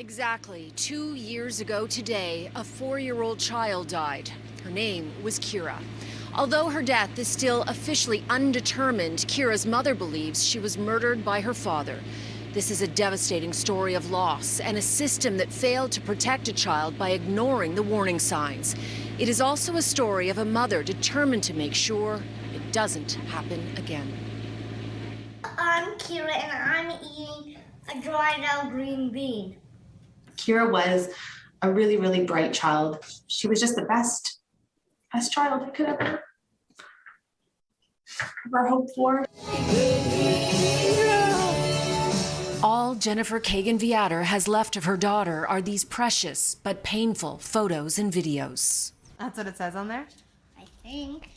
Exactly 2 years ago today, a 4-year-old child died. Her name was Keira. Although her death is still officially undetermined, Keira's mother believes she was murdered by her father. This is a devastating story of loss and a system that failed to protect a child by ignoring the warning signs. It is also a story of a mother determined to make sure it doesn't happen again. I'm Keira and I'm eating a dried out green bean. Keira was a really, really bright child. She was just the best child I could ever hope for. All Jennifer Kagan-Viater has left of her daughter are these precious but painful photos and videos. That's what it says on there? I think.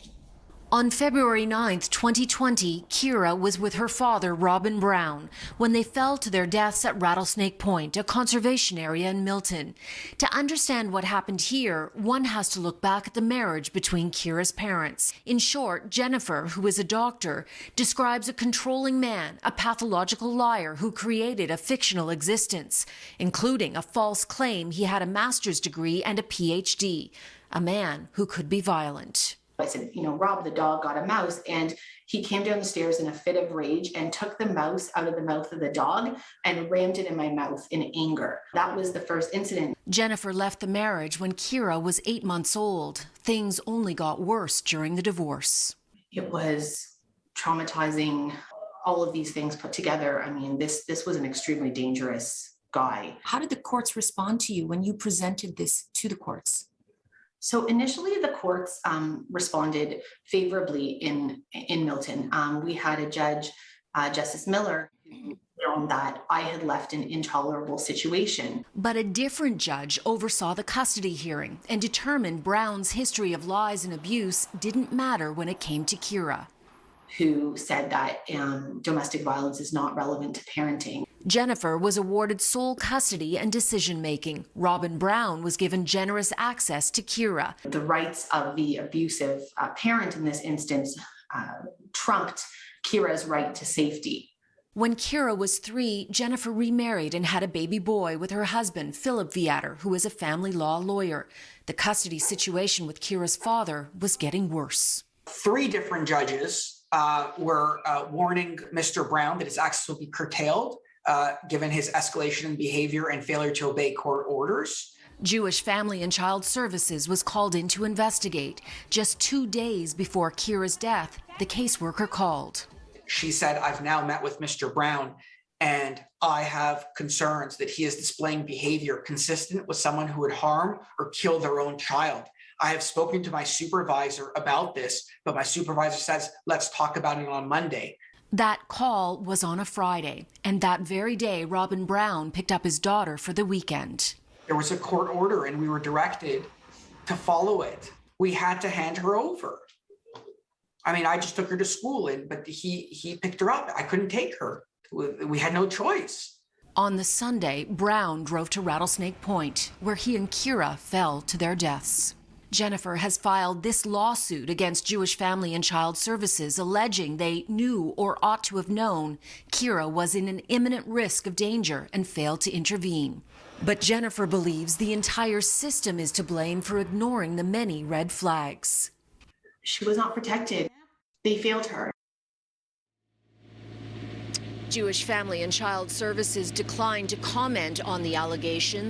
On February 9th, 2020, Keira was with her father, Robin Brown, when they fell to their deaths at Rattlesnake Point, a conservation area in Milton. To understand what happened here, one has to look back at the marriage between Keira's parents. In short, Jennifer, who is a doctor, describes a controlling man, a pathological liar who created a fictional existence, including a false claim he had a master's degree and a PhD, a man who could be violent. I said, Rob, the dog got a mouse, and he came down the stairs in a fit of rage and took the mouse out of the mouth of the dog and rammed it in my mouth in anger. That was the first incident. Jennifer left the marriage when Keira was 8 months old. Things only got worse during the divorce. It was traumatizing, all of these things put together. I mean, this was an extremely dangerous guy. How did the courts respond to you when you presented this to the courts? So initially, the courts responded favorably in Milton. We had a judge, Justice Miller, who found that I had left an intolerable situation. But a different judge oversaw the custody hearing and determined Brown's history of lies and abuse didn't matter when it came to Keira, who said that domestic violence is not relevant to parenting. Jennifer was awarded sole custody and decision-making. Robin Brown was given generous access to Keira. The rights of the abusive parent in this instance trumped Keira's right to safety. When Keira was 3, Jennifer remarried and had a baby boy with her husband, Philip Viater, who is a family law lawyer. The custody situation with Keira's father was getting worse. 3 different judges were warning Mr. Brown that his access will be curtailed, given his escalation in behavior and failure to obey court orders. Jewish Family and Child Services was called in to investigate. Just 2 days before Keira's death, the caseworker called. She said, I've now met with Mr. Brown, and I have concerns that he is displaying behavior consistent with someone who would harm or kill their own child. I have spoken to my supervisor about this, but my supervisor says, let's talk about it on Monday. That call was on a Friday, and that very day, Robin Brown picked up his daughter for the weekend. There was a court order, and we were directed to follow it. We had to hand her over. I mean, I just took her to school, but he picked her up. I couldn't take her. We had no choice. On the Sunday, Brown drove to Rattlesnake Point, where he and Keira fell to their deaths. Jennifer has filed this lawsuit against Jewish Family and Child Services, alleging they knew or ought to have known Keira was in an imminent risk of danger and failed to intervene. But Jennifer believes the entire system is to blame for ignoring the many red flags. She was not protected. They failed her. Jewish Family and Child Services declined to comment on the allegations.